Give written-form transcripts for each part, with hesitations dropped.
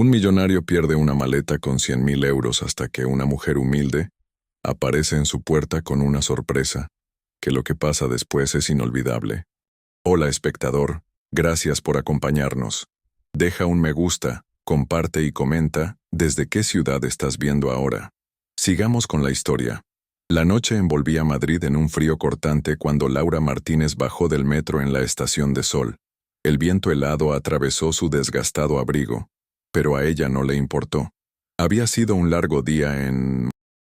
Un millonario pierde una maleta con 100.000 euros hasta que una mujer humilde aparece en su puerta con una sorpresa, que lo que pasa después es inolvidable. Hola espectador, gracias por acompañarnos. Deja un me gusta, comparte y comenta desde qué ciudad estás viendo ahora. Sigamos con la historia. La noche envolvía Madrid en un frío cortante cuando Laura Martínez bajó del metro en la estación de Sol. El viento helado atravesó su desgastado abrigo, pero a ella no le importó. Había sido un largo día en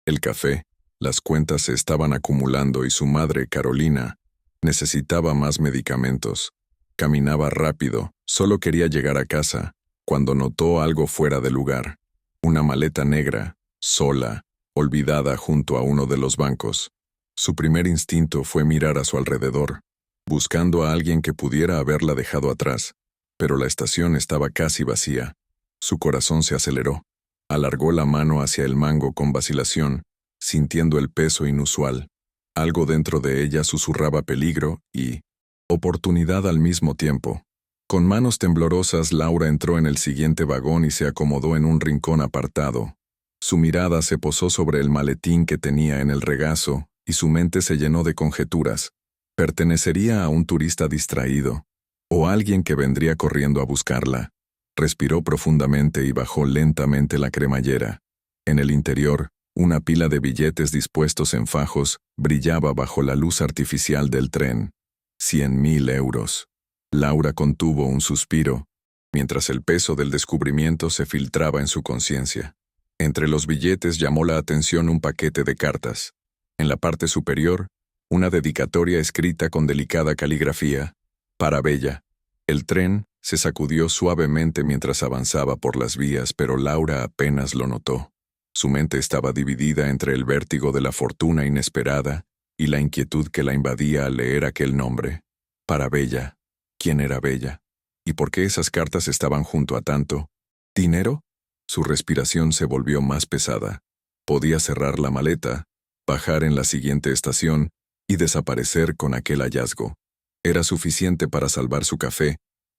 el café, las cuentas se estaban acumulando y su madre, Carolina, necesitaba más medicamentos. Caminaba rápido, solo quería llegar a casa, cuando notó algo fuera de lugar. Una maleta negra, sola, olvidada junto a uno de los bancos. Su primer instinto fue mirar a su alrededor, buscando a alguien que pudiera haberla dejado atrás, pero la estación estaba casi vacía. Su corazón se aceleró. Alargó la mano hacia el mango con vacilación, sintiendo el peso inusual. Algo dentro de ella susurraba peligro y oportunidad al mismo tiempo. Con manos temblorosas, Laura entró en el siguiente vagón y se acomodó en un rincón apartado. Su mirada se posó sobre el maletín que tenía en el regazo y su mente se llenó de conjeturas. ¿Pertenecería a un turista distraído o a alguien que vendría corriendo a buscarla? Respiró profundamente y bajó lentamente la cremallera. En el interior, una pila de billetes dispuestos en fajos brillaba bajo la luz artificial del tren. 100.000 euros. Laura contuvo un suspiro, mientras el peso del descubrimiento se filtraba en su conciencia. Entre los billetes llamó la atención un paquete de cartas. En la parte superior, una dedicatoria escrita con delicada caligrafía. Para Bella. El tren se sacudió suavemente mientras avanzaba por las vías, pero Laura apenas lo notó. Su mente estaba dividida entre el vértigo de la fortuna inesperada y la inquietud que la invadía al leer aquel nombre. Para Bella. ¿Quién era Bella? ¿Y por qué esas cartas estaban junto a tanto dinero? Su respiración se volvió más pesada. Podía cerrar la maleta, bajar en la siguiente estación y desaparecer con aquel hallazgo. Era suficiente para salvar su café,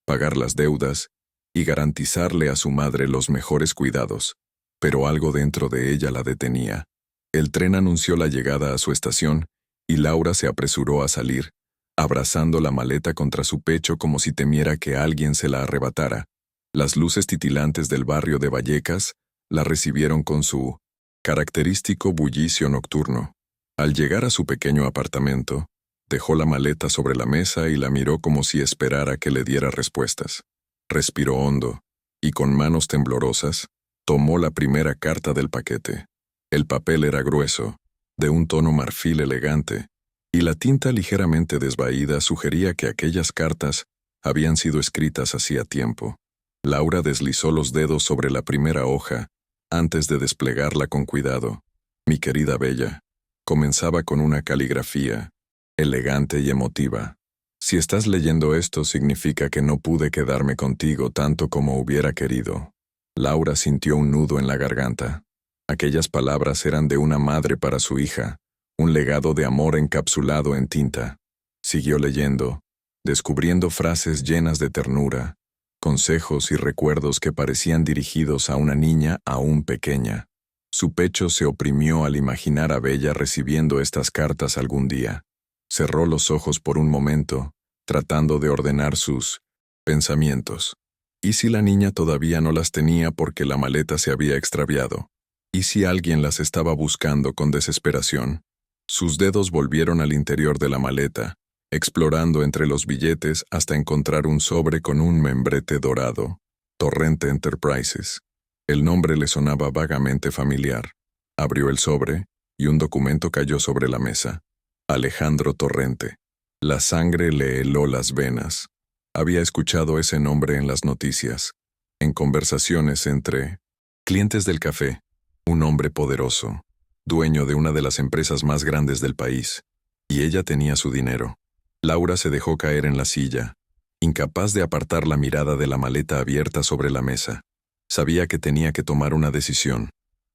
pagar las deudas y garantizarle a su madre los mejores cuidados. Pero algo dentro de ella la detenía. El tren anunció la llegada a su estación y Laura se apresuró a salir, abrazando la maleta contra su pecho como si temiera que alguien se la arrebatara. Las luces titilantes del barrio de Vallecas la recibieron con su característico bullicio nocturno. Al llegar a su pequeño apartamento, dejó la maleta sobre la mesa y la miró como si esperara que le diera respuestas. Respiró hondo, y con manos temblorosas, tomó la primera carta del paquete. El papel era grueso, de un tono marfil elegante, y la tinta ligeramente desvaída sugería que aquellas cartas habían sido escritas hacía tiempo. Laura deslizó los dedos sobre la primera hoja, antes de desplegarla con cuidado. Mi querida Bella, comenzaba con una caligrafía, elegante y emotiva. Si estás leyendo esto, significa que no pude quedarme contigo tanto como hubiera querido. Laura sintió un nudo en la garganta. Aquellas palabras eran de una madre para su hija, un legado de amor encapsulado en tinta. Siguió leyendo, descubriendo frases llenas de ternura, consejos y recuerdos que parecían dirigidos a una niña aún pequeña. Su pecho se oprimió al imaginar a Bella recibiendo estas cartas algún día. Cerró los ojos por un momento, tratando de ordenar sus pensamientos. ¿Y si la niña todavía no las tenía porque la maleta se había extraviado? ¿Y si alguien las estaba buscando con desesperación? Sus dedos volvieron al interior de la maleta, explorando entre los billetes hasta encontrar un sobre con un membrete dorado. Torrente Enterprises. El nombre le sonaba vagamente familiar. Abrió el sobre, y un documento cayó sobre la mesa. Alejandro Torrente. La sangre le heló las venas. Había escuchado ese nombre en las noticias, en conversaciones entre clientes del café. Un hombre poderoso, dueño de una de las empresas más grandes del país, y ella tenía su dinero. Laura se dejó caer en la silla, incapaz de apartar la mirada de la maleta abierta sobre la mesa. Sabía que tenía que tomar una decisión,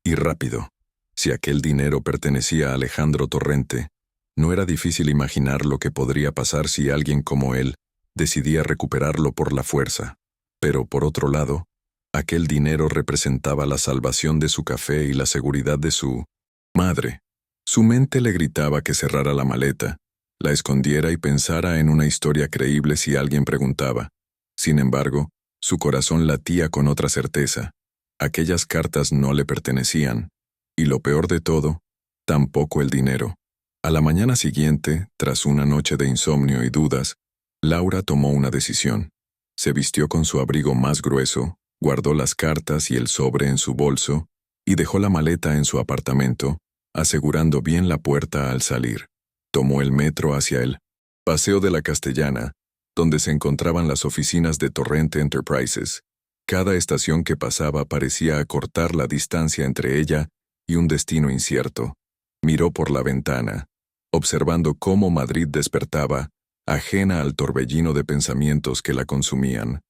y rápido. Si aquel dinero pertenecía a Alejandro Torrente, no era difícil imaginar lo que podría pasar si alguien como él decidía recuperarlo por la fuerza. Pero, por otro lado, Aquel dinero representaba la salvación de su café y la seguridad de su madre. Su mente le gritaba que cerrara la maleta, la escondiera y pensara en una historia creíble si alguien preguntaba. Sin embargo, su corazón latía con otra certeza. Aquellas cartas no le pertenecían. Y lo peor de todo, tampoco el dinero. A la mañana siguiente, tras una noche de insomnio y dudas, Laura tomó una decisión. Se vistió con su abrigo más grueso, guardó las cartas y el sobre en su bolso, y dejó la maleta en su apartamento, asegurando bien la puerta al salir. Tomó el metro hacia el Paseo de la Castellana, donde se encontraban las oficinas de Torrente Enterprises. Cada estación que pasaba parecía acortar la distancia entre ella y un destino incierto. Miró por la ventana, observando cómo Madrid despertaba, ajena al torbellino de pensamientos que la consumían.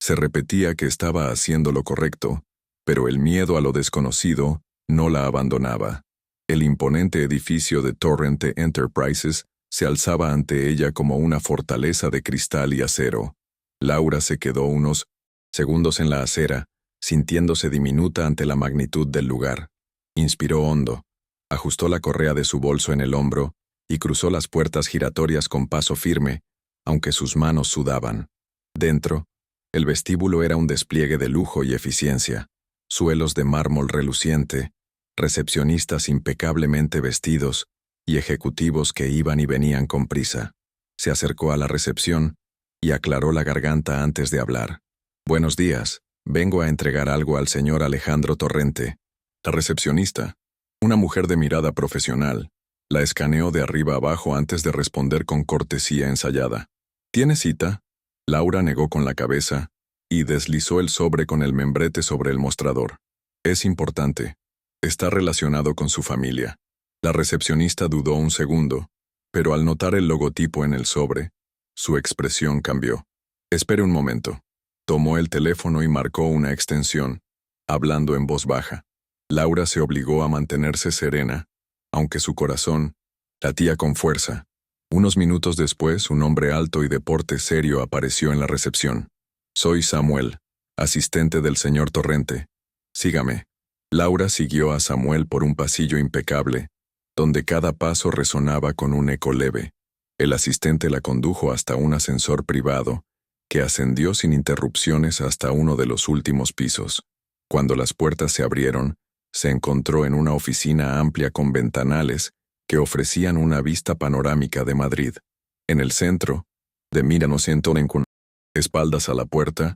Se repetía que estaba haciendo lo correcto, pero el miedo a lo desconocido no la abandonaba. El imponente edificio de Torrente Enterprises se alzaba ante ella como una fortaleza de cristal y acero. Laura se quedó unos segundos en la acera, sintiéndose diminuta ante la magnitud del lugar. Inspiró hondo, ajustó la correa de su bolso en el hombro y cruzó las puertas giratorias con paso firme, aunque sus manos sudaban. Dentro, el vestíbulo era un despliegue de lujo y eficiencia. Suelos de mármol reluciente, recepcionistas impecablemente vestidos y ejecutivos que iban y venían con prisa. Se acercó a la recepción y aclaró la garganta antes de hablar. «Buenos días, vengo a entregar algo al señor Alejandro Torrente». La recepcionista, una mujer de mirada profesional, la escaneó de arriba abajo antes de responder con cortesía ensayada. «¿Tiene cita?». Laura negó con la cabeza y deslizó el sobre con el membrete sobre el mostrador. «Es importante. Está relacionado con su familia». La recepcionista dudó un segundo, pero al notar el logotipo en el sobre, su expresión cambió. «Espere un momento». Tomó el teléfono y marcó una extensión, hablando en voz baja. Laura se obligó a mantenerse serena, aunque su corazón latía con fuerza. Unos minutos después, un hombre alto y de porte serio apareció en la recepción. «Soy Samuel, asistente del señor Torrente. Sígame». Laura siguió a Samuel por un pasillo impecable, donde cada paso resonaba con un eco leve. El asistente la condujo hasta un ascensor privado, que ascendió sin interrupciones hasta uno de los últimos pisos. Cuando las puertas se abrieron, se encontró en una oficina amplia con ventanales que ofrecían una vista panorámica de Madrid. En el centro, de Míranos con espaldas a la puerta,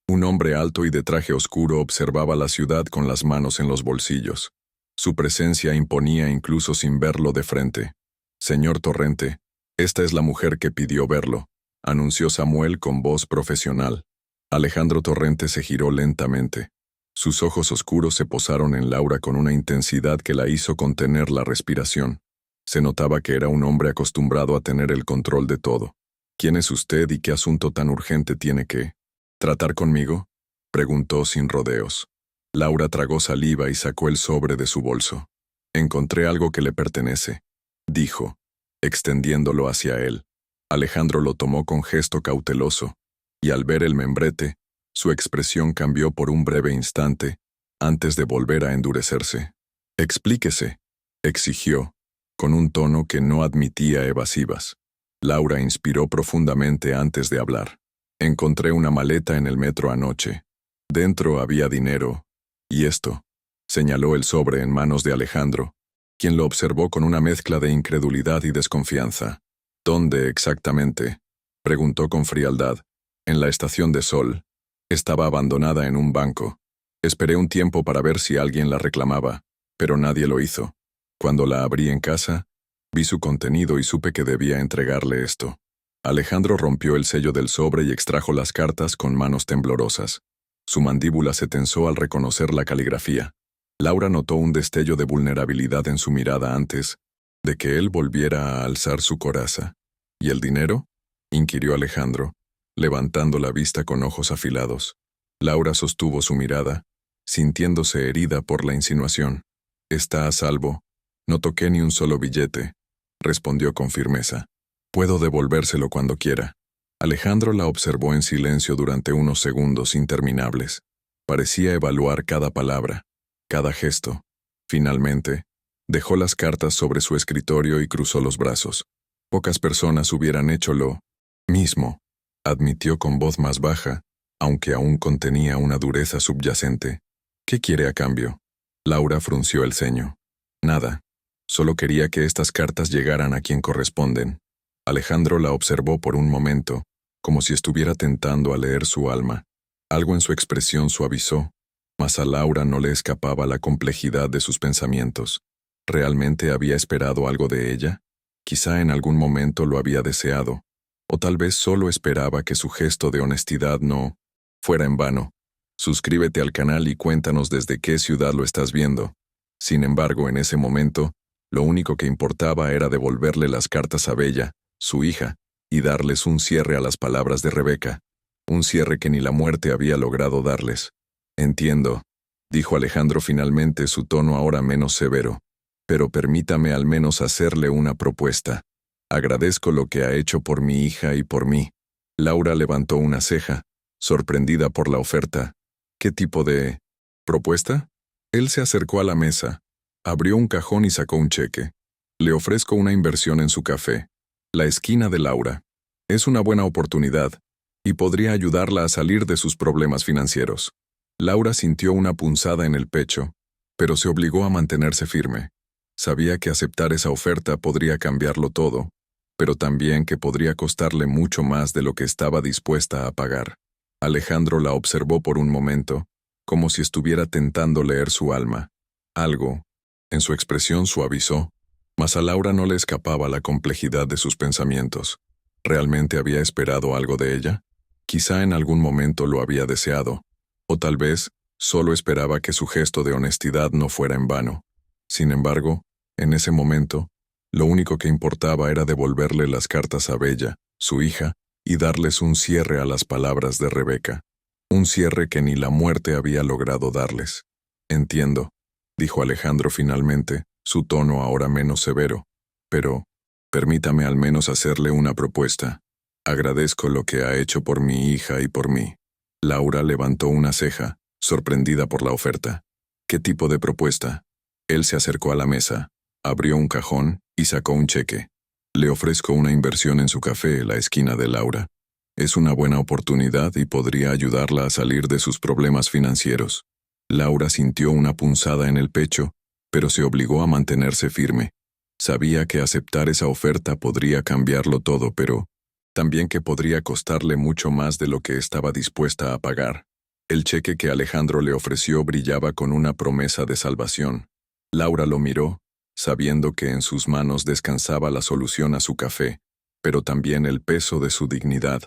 un hombre alto y de traje oscuro observaba la ciudad con las manos en los bolsillos. Su presencia imponía incluso sin verlo de frente. «Señor Torrente, esta es la mujer que pidió verlo», anunció Samuel con voz profesional. Alejandro Torrente se giró lentamente. Sus ojos oscuros se posaron en Laura con una intensidad que la hizo contener la respiración. Se notaba que era un hombre acostumbrado a tener el control de todo. «¿Quién es usted y qué asunto tan urgente tiene que tratar conmigo?», preguntó sin rodeos. Laura tragó saliva y sacó el sobre de su bolso. «Encontré algo que le pertenece», dijo, extendiéndolo hacia él. Alejandro lo tomó con gesto cauteloso, y al ver el membrete, su expresión cambió por un breve instante, antes de volver a endurecerse. «Explíquese», exigió, con un tono que no admitía evasivas. Laura inspiró profundamente antes de hablar. «Encontré una maleta en el metro anoche. Dentro había dinero, y esto», señaló el sobre en manos de Alejandro, quien lo observó con una mezcla de incredulidad y desconfianza. «¿Dónde exactamente?», preguntó con frialdad. «En la estación de Sol. Estaba abandonada en un banco. Esperé un tiempo para ver si alguien la reclamaba, pero nadie lo hizo. Cuando la abrí en casa, vi su contenido y supe que debía entregarle esto». Alejandro rompió el sello del sobre y extrajo las cartas con manos temblorosas. Su mandíbula se tensó al reconocer la caligrafía. Laura notó un destello de vulnerabilidad en su mirada antes de que él volviera a alzar su coraza. «¿Y el dinero?», inquirió Alejandro, levantando la vista con ojos afilados. Laura sostuvo su mirada, sintiéndose herida por la insinuación. «Está a salvo. No toqué ni un solo billete», respondió con firmeza. «Puedo devolvérselo cuando quiera». Alejandro la observó en silencio durante unos segundos interminables. Parecía evaluar cada palabra, cada gesto. Finalmente, dejó las cartas sobre su escritorio y cruzó los brazos. Pocas personas hubieran hecho lo mismo, admitió con voz más baja, aunque aún contenía una dureza subyacente. ¿Qué quiere a cambio? Laura frunció el ceño. Nada. Solo quería que estas cartas llegaran a quien corresponden. Alejandro la observó por un momento, como si estuviera tentando a leer su alma. Algo en su expresión suavizó, mas a Laura no le escapaba la complejidad de sus pensamientos. ¿Realmente había esperado algo de ella? Quizá en algún momento lo había deseado, o tal vez solo esperaba que su gesto de honestidad no fuera en vano. Suscríbete al canal y cuéntanos desde qué ciudad lo estás viendo. Sin embargo, en ese momento, lo único que importaba era devolverle las cartas a Bella, su hija, y darles un cierre a las palabras de Rebeca, un cierre que ni la muerte había logrado darles. Entiendo, dijo Alejandro finalmente, su tono ahora menos severo, pero permítame al menos hacerle una propuesta. Agradezco lo que ha hecho por mi hija y por mí. Laura levantó una ceja, sorprendida por la oferta. ¿Qué tipo de propuesta? Él se acercó a la mesa, abrió un cajón y sacó un cheque. Le ofrezco una inversión en su café, la esquina de Laura. Es una buena oportunidad, y podría ayudarla a salir de sus problemas financieros. Laura sintió una punzada en el pecho, pero se obligó a mantenerse firme. Sabía que aceptar esa oferta podría cambiarlo todo, pero también que podría costarle mucho más de lo que estaba dispuesta a pagar. Alejandro la observó por un momento, como si estuviera tentando leer su alma. Algo, en su expresión suavizó, mas a Laura no le escapaba la complejidad de sus pensamientos. ¿Realmente había esperado algo de ella? Quizá en algún momento lo había deseado, o tal vez solo esperaba que su gesto de honestidad no fuera en vano. Sin embargo, en ese momento, lo único que importaba era devolverle las cartas a Bella, su hija, y darles un cierre a las palabras de Rebeca. Un cierre que ni la muerte había logrado darles. Entiendo, dijo Alejandro finalmente, su tono ahora menos severo. Pero, permítame al menos hacerle una propuesta. Agradezco lo que ha hecho por mi hija y por mí. Laura levantó una ceja, sorprendida por la oferta. ¿Qué tipo de propuesta? Él se acercó a la mesa, abrió un cajón y sacó un cheque. Le ofrezco una inversión en su café, la esquina de Laura. Es una buena oportunidad y podría ayudarla a salir de sus problemas financieros. Laura sintió una punzada en el pecho, pero se obligó a mantenerse firme. Sabía que aceptar esa oferta podría cambiarlo todo, pero también que podría costarle mucho más de lo que estaba dispuesta a pagar. El cheque que Alejandro le ofreció brillaba con una promesa de salvación. Laura lo miró, sabiendo que en sus manos descansaba la solución a su café, pero también el peso de su dignidad.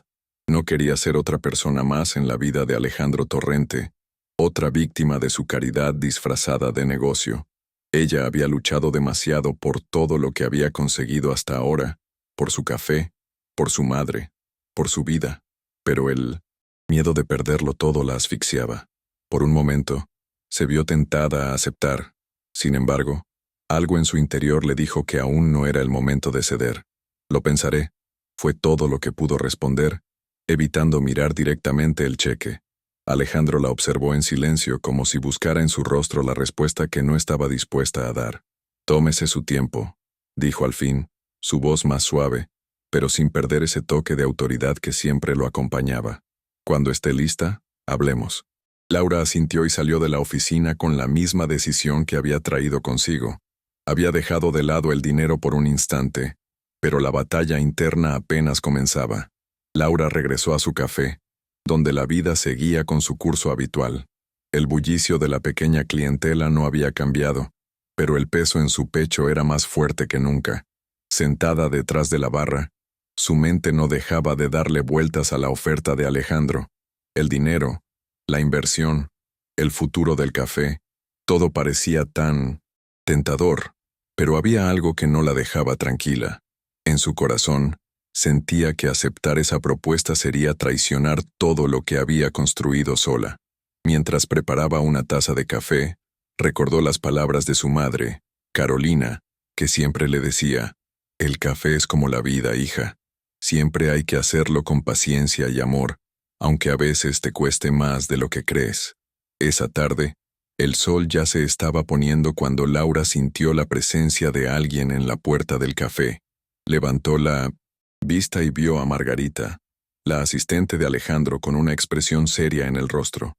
No quería ser otra persona más en la vida de Alejandro Torrente, otra víctima de su caridad disfrazada de negocio. Ella había luchado demasiado por todo lo que había conseguido hasta ahora, por su café, por su madre, por su vida, pero el miedo de perderlo todo la asfixiaba. Por un momento, se vio tentada a aceptar. Sin embargo, algo en su interior le dijo que aún no era el momento de ceder. Lo pensaré, fue todo lo que pudo responder, evitando mirar directamente el cheque. Alejandro la observó en silencio como si buscara en su rostro la respuesta que no estaba dispuesta a dar. Tómese su tiempo, dijo al fin, su voz más suave, pero sin perder ese toque de autoridad que siempre lo acompañaba. Cuando esté lista, hablemos. Laura asintió y salió de la oficina con la misma decisión que había traído consigo. Había dejado de lado el dinero por un instante, pero la batalla interna apenas comenzaba. Laura regresó a su café, donde la vida seguía con su curso habitual. El bullicio de la pequeña clientela no había cambiado, pero el peso en su pecho era más fuerte que nunca. Sentada detrás de la barra, su mente no dejaba de darle vueltas a la oferta de Alejandro. El dinero, la inversión, el futuro del café, todo parecía tan tentador, pero había algo que no la dejaba tranquila. En su corazón, sentía que aceptar esa propuesta sería traicionar todo lo que había construido sola. Mientras preparaba una taza de café, recordó las palabras de su madre, Carolina, que siempre le decía: «El café es como la vida, hija. Siempre hay que hacerlo con paciencia y amor, aunque a veces te cueste más de lo que crees». Esa tarde, el sol ya se estaba poniendo cuando Laura sintió la presencia de alguien en la puerta del café. Levantó la vista y vio a Margarita, la asistente de Alejandro, con una expresión seria en el rostro.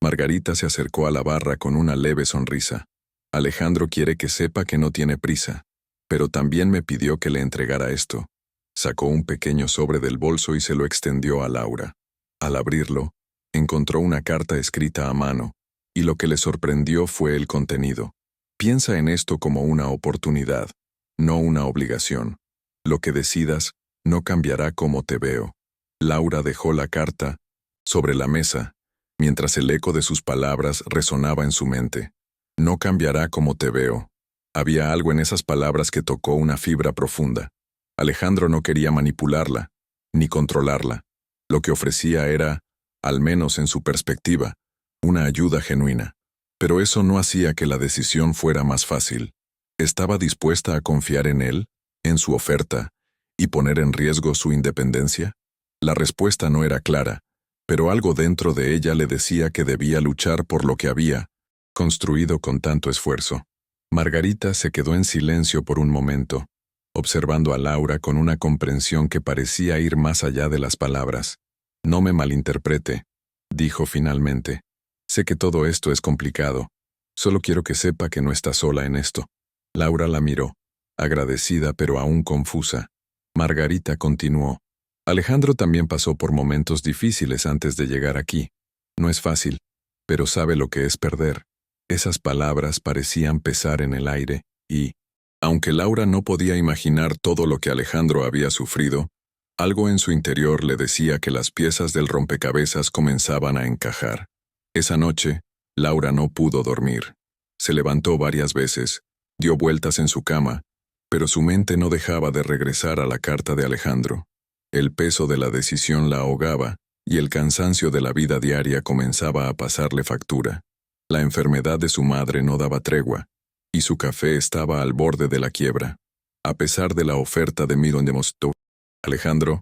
Margarita se acercó a la barra con una leve sonrisa. Alejandro quiere que sepa que no tiene prisa, pero también me pidió que le entregara esto. Sacó un pequeño sobre del bolso y se lo extendió a Laura. Al abrirlo, encontró una carta escrita a mano, y lo que le sorprendió fue el contenido. Piensa en esto como una oportunidad, no una obligación. Lo que decidas no cambiará cómo te veo. Laura dejó la carta sobre la mesa, mientras el eco de sus palabras resonaba en su mente. No cambiará cómo te veo. Había algo en esas palabras que tocó una fibra profunda. Alejandro no quería manipularla, ni controlarla. Lo que ofrecía era, al menos en su perspectiva, una ayuda genuina. Pero eso no hacía que la decisión fuera más fácil. ¿Estaba dispuesta a confiar en él, en su oferta, y poner en riesgo su independencia? La respuesta no era clara, pero algo dentro de ella le decía que debía luchar por lo que había construido con tanto esfuerzo. Margarita se quedó en silencio por un momento, observando a Laura con una comprensión que parecía ir más allá de las palabras. «No me malinterprete», dijo finalmente. «Sé que todo esto es complicado. Solo quiero que sepa que no está sola en esto». Laura la miró, agradecida pero aún confusa. Margarita continuó. «Alejandro también pasó por momentos difíciles antes de llegar aquí. No es fácil, pero sabe lo que es perder». Esas palabras parecían pesar en el aire, y, aunque Laura no podía imaginar todo lo que Alejandro había sufrido, algo en su interior le decía que las piezas del rompecabezas comenzaban a encajar. Esa noche, Laura no pudo dormir. Se levantó varias veces, dio vueltas en su cama, pero su mente no dejaba de regresar a la carta de Alejandro. El peso de la decisión la ahogaba, y el cansancio de la vida diaria comenzaba a pasarle factura. La enfermedad de su madre no daba tregua, y su café estaba al borde de la quiebra. A pesar de la oferta de Miron de Mostó, Alejandro,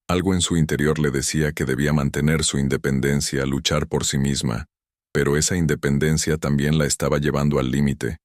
algo en su interior le decía que debía mantener su independencia, luchar por sí misma, pero esa independencia también la estaba llevando al límite,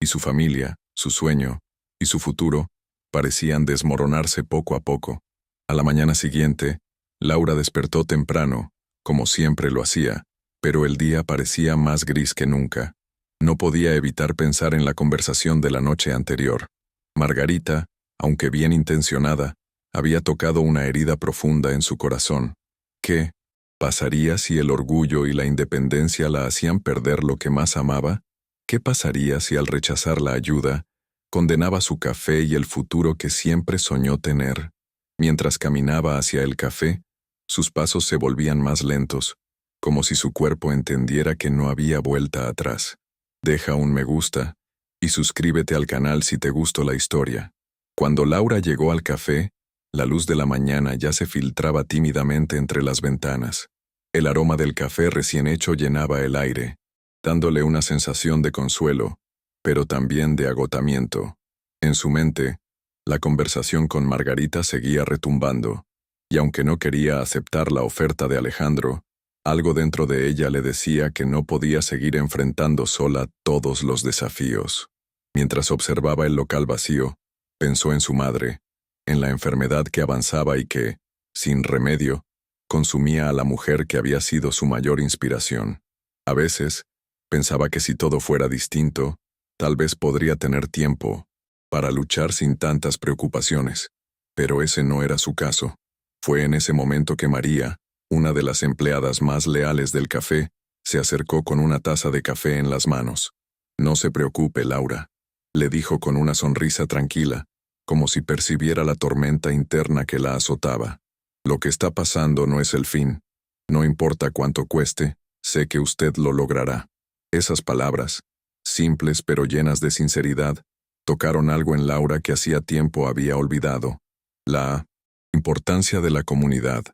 y su familia, su sueño y su futuro parecían desmoronarse poco a poco. A la mañana siguiente, Laura despertó temprano, como siempre lo hacía, pero el día parecía más gris que nunca. No podía evitar pensar en la conversación de la noche anterior. Margarita, aunque bien intencionada, había tocado una herida profunda en su corazón. ¿Qué pasaría si el orgullo y la independencia la hacían perder lo que más amaba? ¿Qué pasaría si al rechazar la ayuda, condenaba su café y el futuro que siempre soñó tener? Mientras caminaba hacia el café, sus pasos se volvían más lentos, como si su cuerpo entendiera que no había vuelta atrás. Deja un me gusta y suscríbete al canal si te gustó la historia. Cuando Laura llegó al café, la luz de la mañana ya se filtraba tímidamente entre las ventanas. El aroma del café recién hecho llenaba el aire, dándole una sensación de consuelo, pero también de agotamiento. En su mente, la conversación con Margarita seguía retumbando, y aunque no quería aceptar la oferta de Alejandro, algo dentro de ella le decía que no podía seguir enfrentando sola todos los desafíos. Mientras observaba el local vacío, pensó en su madre, en la enfermedad que avanzaba y que, sin remedio, consumía a la mujer que había sido su mayor inspiración. A veces, pensaba que si todo fuera distinto, tal vez podría tener tiempo para luchar sin tantas preocupaciones. Pero ese no era su caso. Fue en ese momento que María, una de las empleadas más leales del café, se acercó con una taza de café en las manos. «No se preocupe, Laura», le dijo con una sonrisa tranquila, como si percibiera la tormenta interna que la azotaba. «Lo que está pasando no es el fin. No importa cuánto cueste, sé que usted lo logrará». Esas palabras, simples pero llenas de sinceridad, tocaron algo en Laura que hacía tiempo había olvidado. La importancia de la comunidad,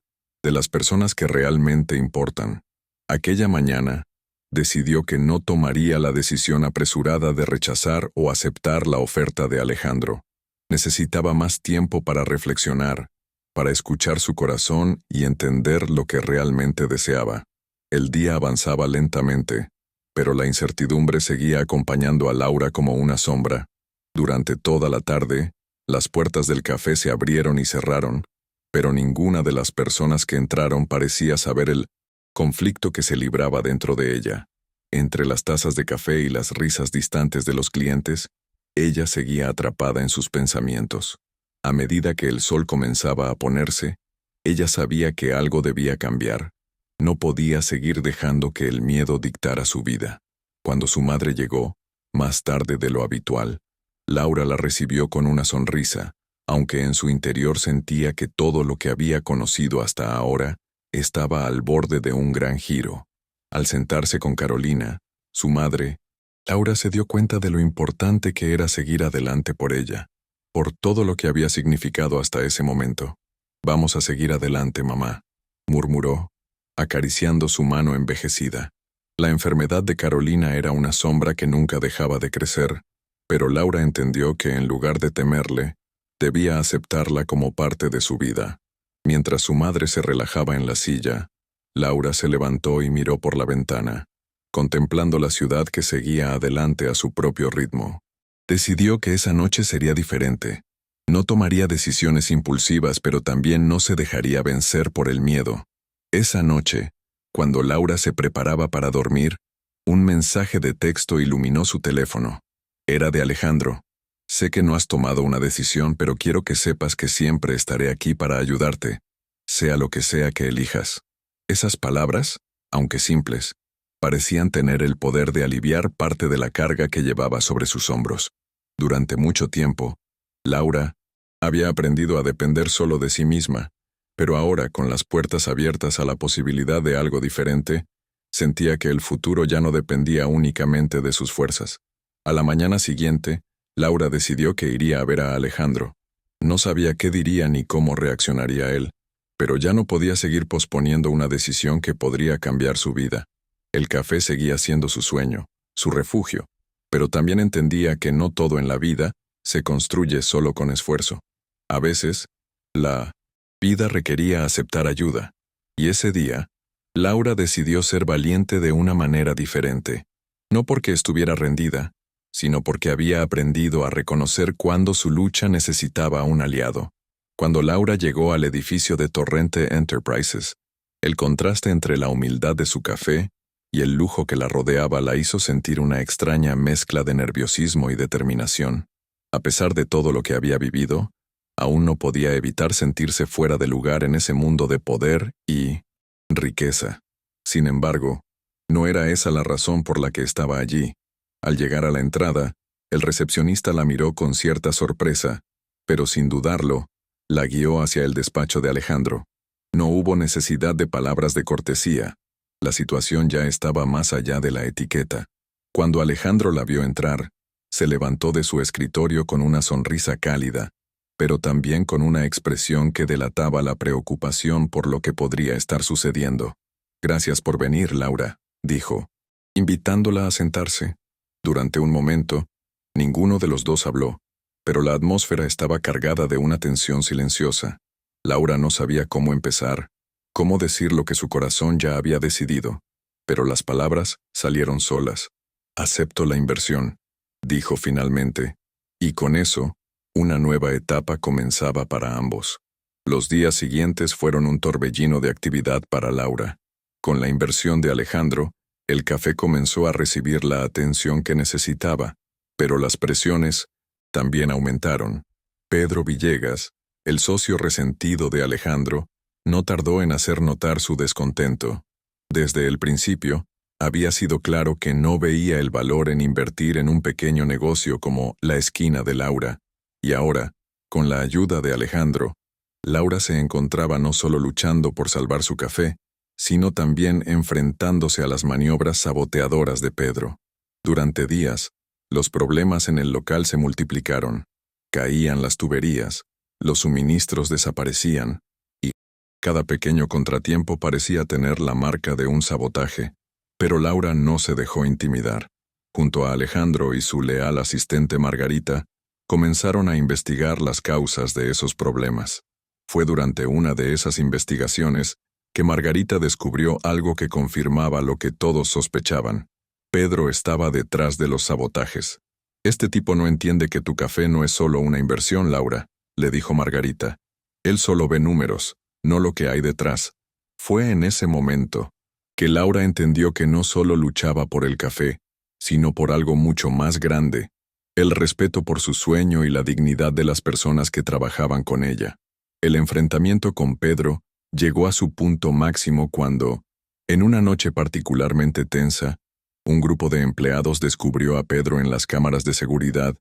de las personas que realmente importan. Aquella mañana, decidió que no tomaría la decisión apresurada de rechazar o aceptar la oferta de Alejandro. Necesitaba más tiempo para reflexionar, para escuchar su corazón y entender lo que realmente deseaba. El día avanzaba lentamente, Pero la incertidumbre seguía acompañando a Laura como una sombra. Durante toda la tarde, las puertas del café se abrieron y cerraron, pero ninguna de las personas que entraron parecía saber el conflicto que se libraba dentro de ella. Entre las tazas de café y las risas distantes de los clientes, ella seguía atrapada en sus pensamientos. A medida que el sol comenzaba a ponerse, ella sabía que algo debía cambiar. No podía seguir dejando que el miedo dictara su vida. Cuando su madre llegó, más tarde de lo habitual, Laura la recibió con una sonrisa, aunque en su interior sentía que todo lo que había conocido hasta ahora estaba al borde de un gran giro. Al sentarse con Carolina, su madre, Laura se dio cuenta de lo importante que era seguir adelante por ella, por todo lo que había significado hasta ese momento. «Vamos a seguir adelante, mamá», murmuró, acariciando su mano envejecida. La enfermedad de Carolina era una sombra que nunca dejaba de crecer, pero Laura entendió que en lugar de temerle, debía aceptarla como parte de su vida. Mientras su madre se relajaba en la silla, Laura se levantó y miró por la ventana, contemplando la ciudad que seguía adelante a su propio ritmo. Decidió que esa noche sería diferente. No tomaría decisiones impulsivas, pero también no se dejaría vencer por el miedo. Esa noche, cuando Laura se preparaba para dormir, un mensaje de texto iluminó su teléfono. Era de Alejandro. «Sé que no has tomado una decisión, pero quiero que sepas que siempre estaré aquí para ayudarte, sea lo que sea que elijas». Esas palabras, aunque simples, parecían tener el poder de aliviar parte de la carga que llevaba sobre sus hombros. Durante mucho tiempo, Laura había aprendido a depender solo de sí misma, pero ahora, con las puertas abiertas a la posibilidad de algo diferente, sentía que el futuro ya no dependía únicamente de sus fuerzas. A la mañana siguiente, Laura decidió que iría a ver a Alejandro. No sabía qué diría ni cómo reaccionaría él, pero ya no podía seguir posponiendo una decisión que podría cambiar su vida. El café seguía siendo su sueño, su refugio, pero también entendía que no todo en la vida se construye solo con esfuerzo. A veces, la vida requería aceptar ayuda, y ese día, Laura decidió ser valiente de una manera diferente. No porque estuviera rendida, sino porque había aprendido a reconocer cuándo su lucha necesitaba un aliado. Cuando Laura llegó al edificio de Torrente Enterprises, el contraste entre la humildad de su café y el lujo que la rodeaba la hizo sentir una extraña mezcla de nerviosismo y determinación. A pesar de todo lo que había vivido, aún no podía evitar sentirse fuera de lugar en ese mundo de poder y riqueza. Sin embargo, no era esa la razón por la que estaba allí. Al llegar a la entrada, el recepcionista la miró con cierta sorpresa, pero sin dudarlo, la guió hacia el despacho de Alejandro. No hubo necesidad de palabras de cortesía. La situación ya estaba más allá de la etiqueta. Cuando Alejandro la vio entrar, se levantó de su escritorio con una sonrisa cálida, pero también con una expresión que delataba la preocupación por lo que podría estar sucediendo. «Gracias por venir, Laura», dijo, invitándola a sentarse. Durante un momento, ninguno de los dos habló, pero la atmósfera estaba cargada de una tensión silenciosa. Laura no sabía cómo empezar, cómo decir lo que su corazón ya había decidido, pero las palabras salieron solas. «Acepto la inversión», dijo finalmente, y con eso, una nueva etapa comenzaba para ambos. Los días siguientes fueron un torbellino de actividad para Laura. Con la inversión de Alejandro, el café comenzó a recibir la atención que necesitaba, pero las presiones también aumentaron. Pedro Villegas, el socio resentido de Alejandro, no tardó en hacer notar su descontento. Desde el principio, había sido claro que no veía el valor en invertir en un pequeño negocio como La Esquina de Laura, y ahora, con la ayuda de Alejandro, Laura se encontraba no solo luchando por salvar su café, sino también enfrentándose a las maniobras saboteadoras de Pedro. Durante días, los problemas en el local se multiplicaron. Caían las tuberías, los suministros desaparecían, y cada pequeño contratiempo parecía tener la marca de un sabotaje. Pero Laura no se dejó intimidar. Junto a Alejandro y su leal asistente Margarita, comenzaron a investigar las causas de esos problemas. Fue durante una de esas investigaciones que Margarita descubrió algo que confirmaba lo que todos sospechaban. Pedro estaba detrás de los sabotajes. Este tipo no entiende que tu café no es solo una inversión, Laura, le dijo Margarita. Él solo ve números, no lo que hay detrás. Fue en ese momento que Laura entendió que no solo luchaba por el café, sino por algo mucho más grande, el respeto por su sueño y la dignidad de las personas que trabajaban con ella. El enfrentamiento con Pedro llegó a su punto máximo cuando, en una noche particularmente tensa, un grupo de empleados descubrió a Pedro en las cámaras de seguridad,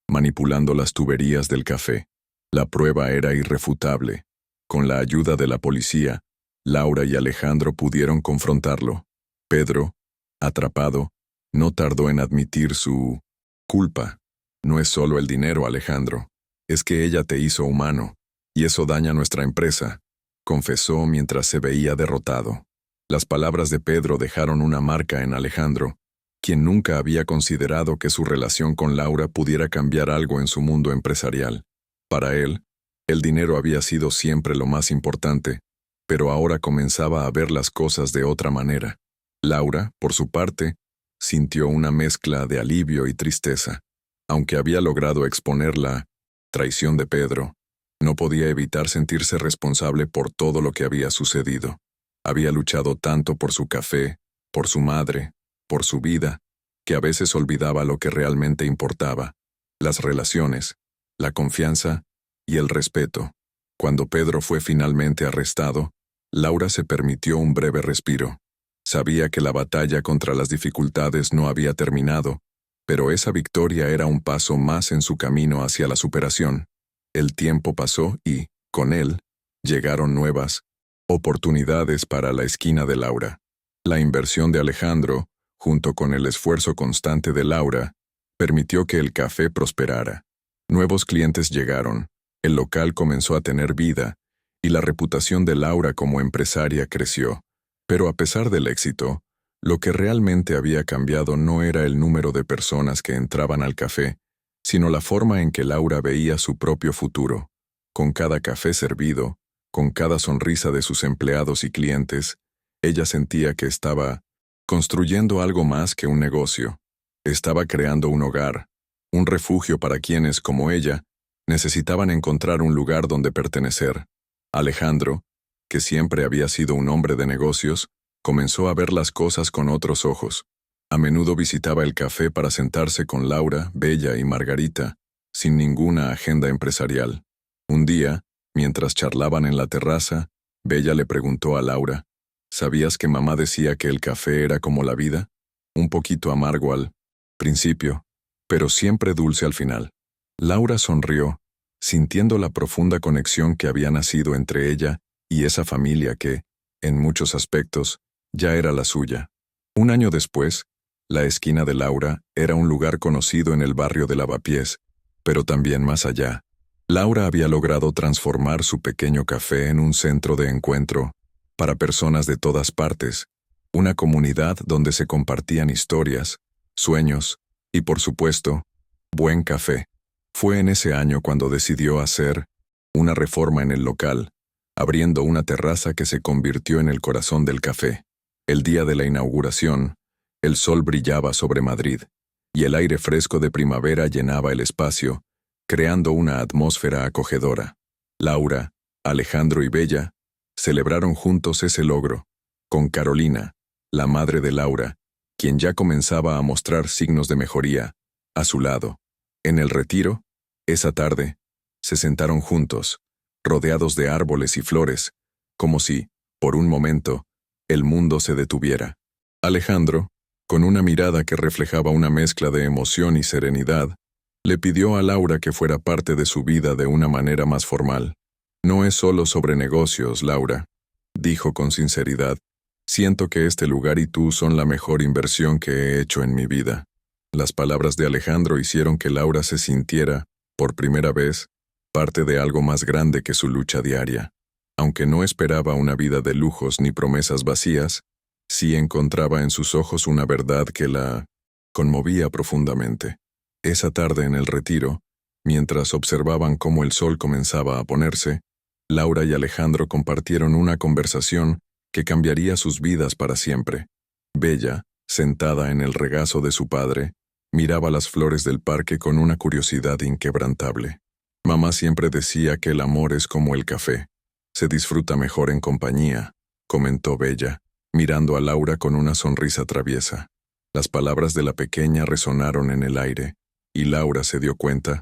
manipulando las tuberías del café. La prueba era irrefutable. Con la ayuda de la policía, Laura y Alejandro pudieron confrontarlo. Pedro, atrapado, no tardó en admitir su culpa. No es solo el dinero, Alejandro. Es que ella te hizo humano, y eso daña nuestra empresa, confesó mientras se veía derrotado. Las palabras de Pedro dejaron una marca en Alejandro, quien nunca había considerado que su relación con Laura pudiera cambiar algo en su mundo empresarial. Para él, el dinero había sido siempre lo más importante, pero ahora comenzaba a ver las cosas de otra manera. Laura, por su parte, sintió una mezcla de alivio y tristeza. Aunque había logrado exponer la traición de Pedro, no podía evitar sentirse responsable por todo lo que había sucedido. Había luchado tanto por su café, por su madre, por su vida, que a veces olvidaba lo que realmente importaba: las relaciones, la confianza y el respeto. Cuando Pedro fue finalmente arrestado, Laura se permitió un breve respiro. Sabía que la batalla contra las dificultades no había terminado, pero esa victoria era un paso más en su camino hacia la superación. El tiempo pasó y, con él, llegaron nuevas oportunidades para la esquina de Laura. La inversión de Alejandro, junto con el esfuerzo constante de Laura, permitió que el café prosperara. Nuevos clientes llegaron, el local comenzó a tener vida, y la reputación de Laura como empresaria creció. Pero a pesar del éxito, lo que realmente había cambiado no era el número de personas que entraban al café, sino la forma en que Laura veía su propio futuro. Con cada café servido, con cada sonrisa de sus empleados y clientes, ella sentía que estaba construyendo algo más que un negocio. Estaba creando un hogar, un refugio para quienes, como ella, necesitaban encontrar un lugar donde pertenecer. Alejandro, que siempre había sido un hombre de negocios, comenzó a ver las cosas con otros ojos. A menudo visitaba el café para sentarse con Laura, Bella y Margarita, sin ninguna agenda empresarial. Un día, mientras charlaban en la terraza, Bella le preguntó a Laura: ¿sabías que mamá decía que el café era como la vida? Un poquito amargo al principio, pero siempre dulce al final. Laura sonrió, sintiendo la profunda conexión que había nacido entre ella y esa familia que, en muchos aspectos, ya era la suya. Un año después, la esquina de Laura era un lugar conocido en el barrio de Lavapiés, pero también más allá. Laura había logrado transformar su pequeño café en un centro de encuentro para personas de todas partes, una comunidad donde se compartían historias, sueños y, por supuesto, buen café. Fue en ese año cuando decidió hacer una reforma en el local, abriendo una terraza que se convirtió en el corazón del café. El día de la inauguración, el sol brillaba sobre Madrid, y el aire fresco de primavera llenaba el espacio, creando una atmósfera acogedora. Laura, Alejandro y Bella celebraron juntos ese logro, con Carolina, la madre de Laura, quien ya comenzaba a mostrar signos de mejoría, a su lado. En el retiro, esa tarde, se sentaron juntos, rodeados de árboles y flores, como si, por un momento, el mundo se detuviera. Alejandro, con una mirada que reflejaba una mezcla de emoción y serenidad, le pidió a Laura que fuera parte de su vida de una manera más formal. No es solo sobre negocios, Laura, dijo con sinceridad. Siento que este lugar y tú son la mejor inversión que he hecho en mi vida. Las palabras de Alejandro hicieron que Laura se sintiera, por primera vez, parte de algo más grande que su lucha diaria. Aunque no esperaba una vida de lujos ni promesas vacías, sí encontraba en sus ojos una verdad que la conmovía profundamente. Esa tarde en el retiro, mientras observaban cómo el sol comenzaba a ponerse, Laura y Alejandro compartieron una conversación que cambiaría sus vidas para siempre. Bella, sentada en el regazo de su padre, miraba las flores del parque con una curiosidad inquebrantable. Mamá siempre decía que el amor es como el café. Se disfruta mejor en compañía, comentó Bella, mirando a Laura con una sonrisa traviesa. Las palabras de la pequeña resonaron en el aire, y Laura se dio cuenta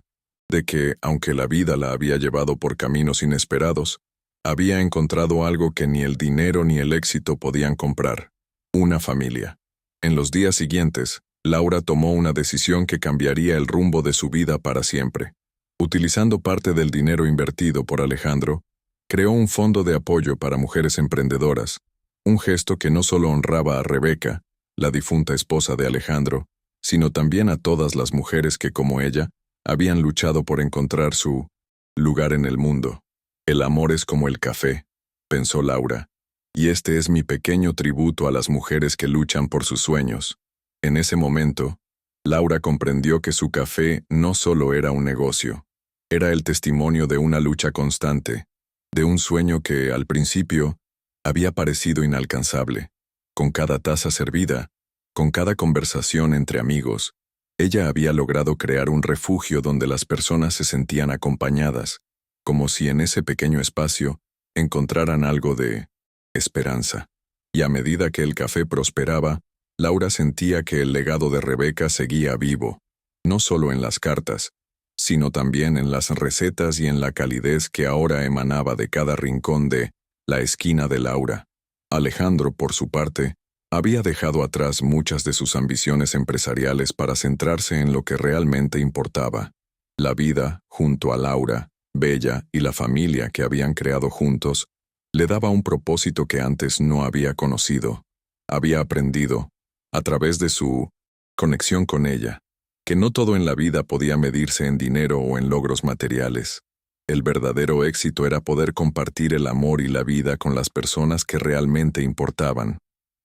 de que, aunque la vida la había llevado por caminos inesperados, había encontrado algo que ni el dinero ni el éxito podían comprar: una familia. En los días siguientes, Laura tomó una decisión que cambiaría el rumbo de su vida para siempre. Utilizando parte del dinero invertido por Alejandro, creó un fondo de apoyo para mujeres emprendedoras, un gesto que no solo honraba a Rebeca, la difunta esposa de Alejandro, sino también a todas las mujeres que, como ella, habían luchado por encontrar su lugar en el mundo. El amor es como el café, pensó Laura, y este es mi pequeño tributo a las mujeres que luchan por sus sueños. En ese momento, Laura comprendió que su café no solo era un negocio, era el testimonio de una lucha constante, de un sueño que, al principio, había parecido inalcanzable. Con cada taza servida, con cada conversación entre amigos, ella había logrado crear un refugio donde las personas se sentían acompañadas, como si en ese pequeño espacio encontraran algo de esperanza. Y a medida que el café prosperaba, Laura sentía que el legado de Rebeca seguía vivo, no solo en las cartas, sino también en las recetas y en la calidez que ahora emanaba de cada rincón de la esquina de Laura. Alejandro, por su parte, había dejado atrás muchas de sus ambiciones empresariales para centrarse en lo que realmente importaba: la vida junto a Laura, Bella y la familia que habían creado juntos. Le daba un propósito que antes no había conocido. Había aprendido, a través de su conexión con ella, que no todo en la vida podía medirse en dinero o en logros materiales. El verdadero éxito era poder compartir el amor y la vida con las personas que realmente importaban.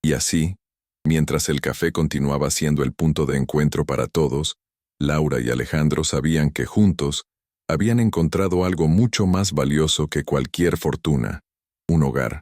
Y así, mientras el café continuaba siendo el punto de encuentro para todos, Laura y Alejandro sabían que juntos habían encontrado algo mucho más valioso que cualquier fortuna: un hogar.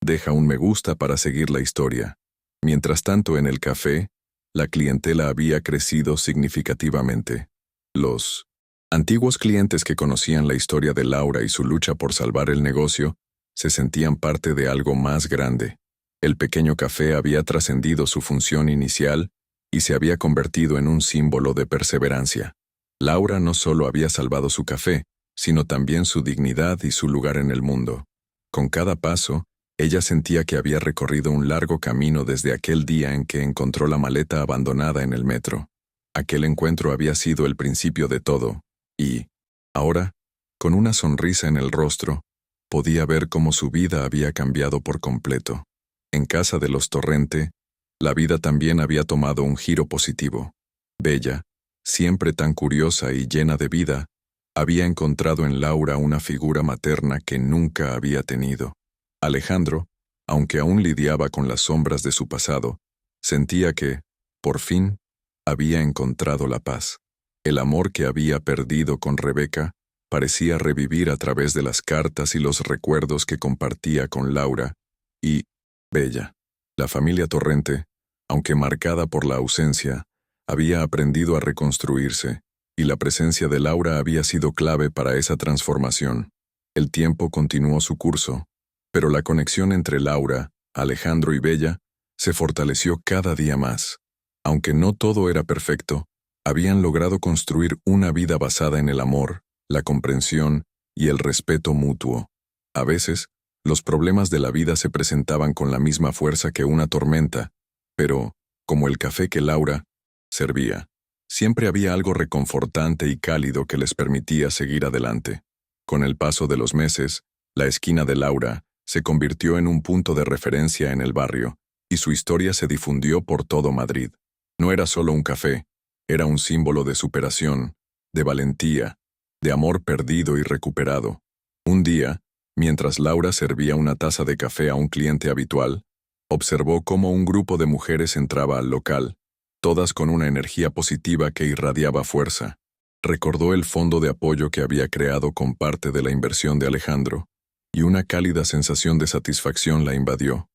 Deja un me gusta para seguir la historia. Mientras tanto, en el café, la clientela había crecido significativamente. Los antiguos clientes que conocían la historia de Laura y su lucha por salvar el negocio se sentían parte de algo más grande. El pequeño café había trascendido su función inicial y se había convertido en un símbolo de perseverancia. Laura no solo había salvado su café, sino también su dignidad y su lugar en el mundo. Con cada paso, ella sentía que había recorrido un largo camino desde aquel día en que encontró la maleta abandonada en el metro. Aquel encuentro había sido el principio de todo, y, ahora, con una sonrisa en el rostro, podía ver cómo su vida había cambiado por completo. En casa de los Torrente, la vida también había tomado un giro positivo. Bella, siempre tan curiosa y llena de vida, había encontrado en Laura una figura materna que nunca había tenido. Alejandro, aunque aún lidiaba con las sombras de su pasado, sentía que, por fin, había encontrado la paz. El amor que había perdido con Rebeca parecía revivir a través de las cartas y los recuerdos que compartía con Laura y Bella. La familia Torrente, aunque marcada por la ausencia, había aprendido a reconstruirse, y la presencia de Laura había sido clave para esa transformación. El tiempo continuó su curso, pero la conexión entre Laura, Alejandro y Bella se fortaleció cada día más. Aunque no todo era perfecto, habían logrado construir una vida basada en el amor, la comprensión y el respeto mutuo. A veces, los problemas de la vida se presentaban con la misma fuerza que una tormenta, pero, como el café que Laura servía, siempre había algo reconfortante y cálido que les permitía seguir adelante. Con el paso de los meses, la esquina de Laura se convirtió en un punto de referencia en el barrio, y su historia se difundió por todo Madrid. No era solo un café, era un símbolo de superación, de valentía, de amor perdido y recuperado. Un día, mientras Laura servía una taza de café a un cliente habitual, observó cómo un grupo de mujeres entraba al local, todas con una energía positiva que irradiaba fuerza. Recordó el fondo de apoyo que había creado con parte de la inversión de Alejandro, y una cálida sensación de satisfacción la invadió.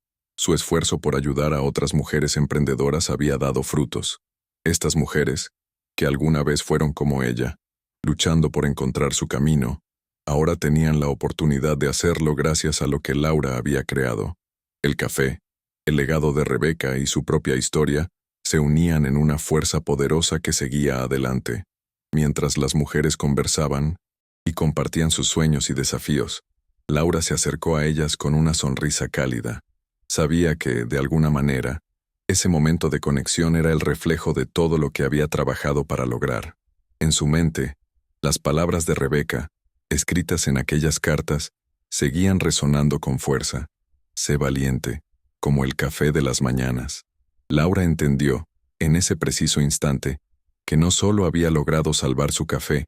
Su esfuerzo por ayudar a otras mujeres emprendedoras había dado frutos. Estas mujeres, que alguna vez fueron como ella, luchando por encontrar su camino, ahora tenían la oportunidad de hacerlo gracias a lo que Laura había creado. El café, el legado de Rebeca y su propia historia se unían en una fuerza poderosa que seguía adelante. Mientras las mujeres conversaban y compartían sus sueños y desafíos, Laura se acercó a ellas con una sonrisa cálida. Sabía que, de alguna manera, ese momento de conexión era el reflejo de todo lo que había trabajado para lograr. En su mente, las palabras de Rebeca, escritas en aquellas cartas, seguían resonando con fuerza. Sé valiente, como el café de las mañanas. Laura entendió, en ese preciso instante, que no solo había logrado salvar su café,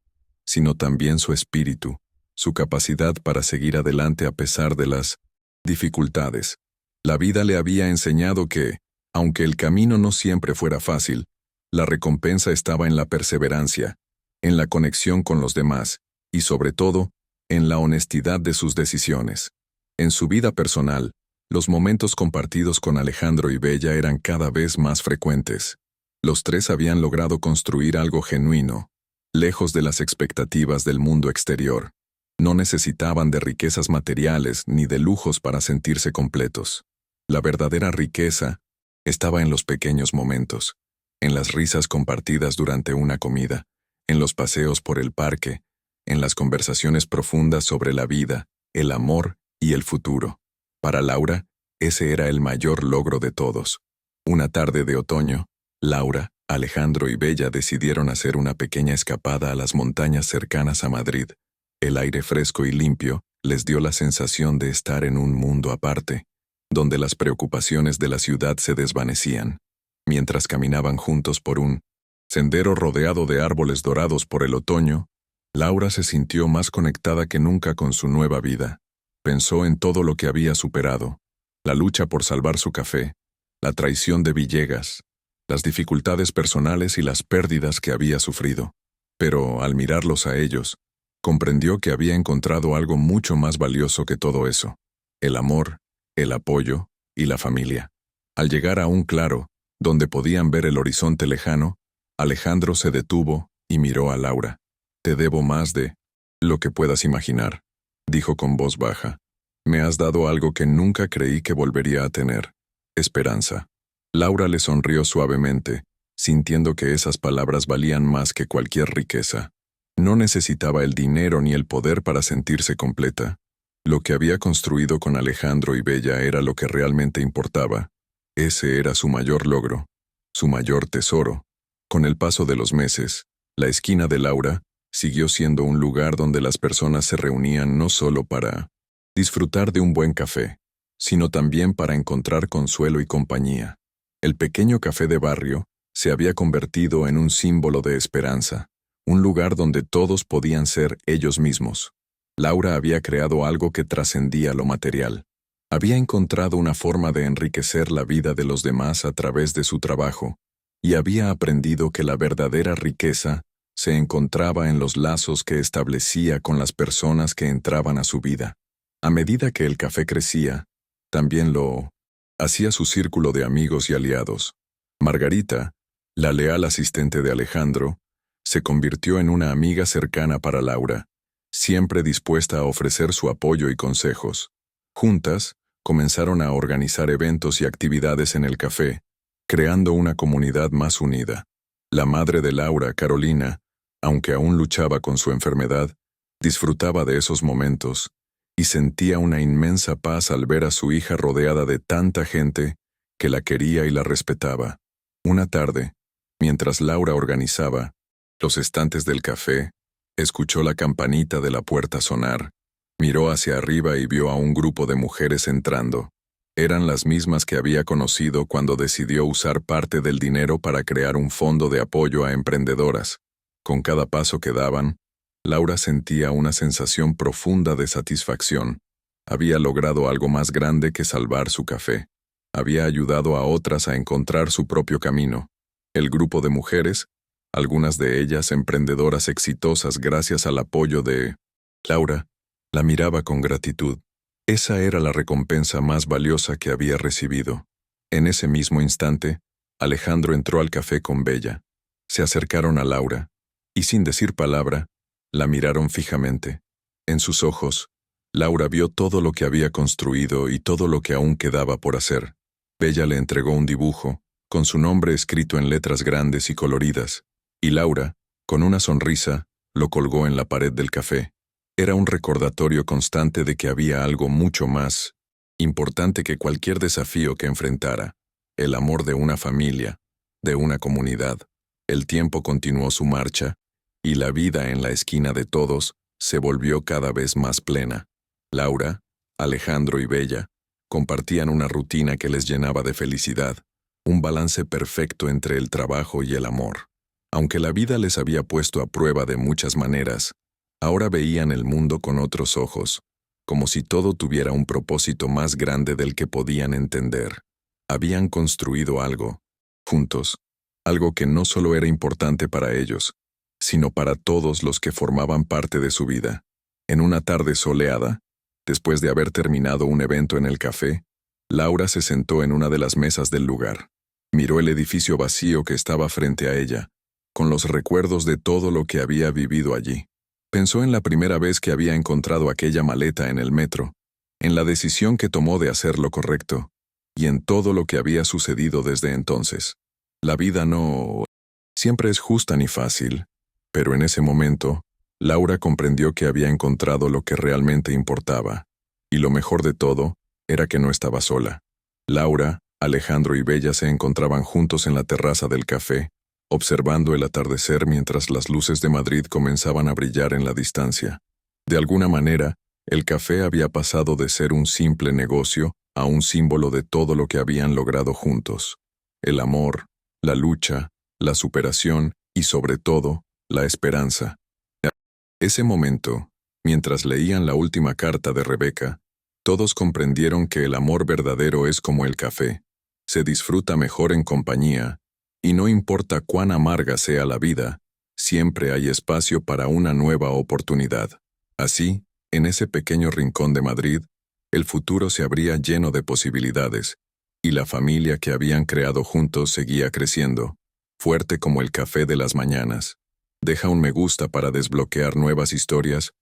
sino también su espíritu, su capacidad para seguir adelante a pesar de las dificultades. La vida le había enseñado que, aunque el camino no siempre fuera fácil, la recompensa estaba en la perseverancia, en la conexión con los demás y, sobre todo, en la honestidad de sus decisiones. En su vida personal, los momentos compartidos con Alejandro y Bella eran cada vez más frecuentes. Los tres habían logrado construir algo genuino, lejos de las expectativas del mundo exterior. No necesitaban de riquezas materiales ni de lujos para sentirse completos. La verdadera riqueza estaba en los pequeños momentos, en las risas compartidas durante una comida, en los paseos por el parque, en las conversaciones profundas sobre la vida, el amor y el futuro. Para Laura, ese era el mayor logro de todos. Una tarde de otoño, Laura, Alejandro y Bella decidieron hacer una pequeña escapada a las montañas cercanas a Madrid. El aire fresco y limpio les dio la sensación de estar en un mundo aparte, donde las preocupaciones de la ciudad se desvanecían. Mientras caminaban juntos por un sendero rodeado de árboles dorados por el otoño, Laura se sintió más conectada que nunca con su nueva vida. Pensó en todo lo que había superado, la lucha por salvar su café, la traición de Villegas, las dificultades personales y las pérdidas que había sufrido. Pero, al mirarlos a ellos, comprendió que había encontrado algo mucho más valioso que todo eso: el amor, el apoyo y la familia. Al llegar a un claro, donde podían ver el horizonte lejano, Alejandro se detuvo y miró a Laura. «Te debo más de lo que puedas imaginar», dijo con voz baja. «Me has dado algo que nunca creí que volvería a tener: esperanza». Laura le sonrió suavemente, sintiendo que esas palabras valían más que cualquier riqueza. No necesitaba el dinero ni el poder para sentirse completa. Lo que había construido con Alejandro y Bella era lo que realmente importaba. Ese era su mayor logro, su mayor tesoro. Con el paso de los meses, la esquina de Laura siguió siendo un lugar donde las personas se reunían no solo para disfrutar de un buen café, sino también para encontrar consuelo y compañía. El pequeño café de barrio se había convertido en un símbolo de esperanza, un lugar donde todos podían ser ellos mismos. Laura había creado algo que trascendía lo material. Había encontrado una forma de enriquecer la vida de los demás a través de su trabajo, y había aprendido que la verdadera riqueza se encontraba en los lazos que establecía con las personas que entraban a su vida. A medida que el café crecía, también lo hacía su círculo de amigos y aliados. Margarita, la leal asistente de Alejandro, se convirtió en una amiga cercana para Laura, siempre dispuesta a ofrecer su apoyo y consejos. Juntas, comenzaron a organizar eventos y actividades en el café, creando una comunidad más unida. La madre de Laura, Carolina, aunque aún luchaba con su enfermedad, disfrutaba de esos momentos y sentía una inmensa paz al ver a su hija rodeada de tanta gente que la quería y la respetaba. Una tarde, mientras Laura organizaba los estantes del café, escuchó la campanita de la puerta sonar, miró hacia arriba y vio a un grupo de mujeres entrando. Eran las mismas que había conocido cuando decidió usar parte del dinero para crear un fondo de apoyo a emprendedoras. Con cada paso que daban, Laura sentía una sensación profunda de satisfacción. Había logrado algo más grande que salvar su café. Había ayudado a otras a encontrar su propio camino. El grupo de mujeres, algunas de ellas emprendedoras exitosas gracias al apoyo de Laura, la miraba con gratitud. Esa era la recompensa más valiosa que había recibido. En ese mismo instante, Alejandro entró al café con Bella. Se acercaron a Laura, y sin decir palabra, la miraron fijamente. En sus ojos, Laura vio todo lo que había construido y todo lo que aún quedaba por hacer. Bella le entregó un dibujo, con su nombre escrito en letras grandes y coloridas, y Laura, con una sonrisa, lo colgó en la pared del café. Era un recordatorio constante de que había algo mucho más importante que cualquier desafío que enfrentara: el amor de una familia, de una comunidad. El tiempo continuó su marcha, y la vida en la esquina de todos se volvió cada vez más plena. Laura, Alejandro y Bella compartían una rutina que les llenaba de felicidad, un balance perfecto entre el trabajo y el amor. Aunque la vida les había puesto a prueba de muchas maneras, ahora veían el mundo con otros ojos, como si todo tuviera un propósito más grande del que podían entender. Habían construido algo, juntos, algo que no solo era importante para ellos, sino para todos los que formaban parte de su vida. En una tarde soleada, después de haber terminado un evento en el café, Laura se sentó en una de las mesas del lugar. Miró el edificio vacío que estaba frente a ella, con los recuerdos de todo lo que había vivido allí. Pensó en la primera vez que había encontrado aquella maleta en el metro, en la decisión que tomó de hacer lo correcto, y en todo lo que había sucedido desde entonces. La vida no siempre es justa ni fácil, pero en ese momento, Laura comprendió que había encontrado lo que realmente importaba, y lo mejor de todo era que no estaba sola. Laura, Alejandro y Bella se encontraban juntos en la terraza del café, observando el atardecer mientras las luces de Madrid comenzaban a brillar en la distancia. De alguna manera, el café había pasado de ser un simple negocio a un símbolo de todo lo que habían logrado juntos: el amor, la lucha, la superación y, sobre todo, la esperanza. Ese momento, mientras leían la última carta de Rebeca, todos comprendieron que el amor verdadero es como el café: se disfruta mejor en compañía, y no importa cuán amarga sea la vida, siempre hay espacio para una nueva oportunidad. Así, en ese pequeño rincón de Madrid, el futuro se abría lleno de posibilidades, y la familia que habían creado juntos seguía creciendo, fuerte como el café de las mañanas. Deja un me gusta para desbloquear nuevas historias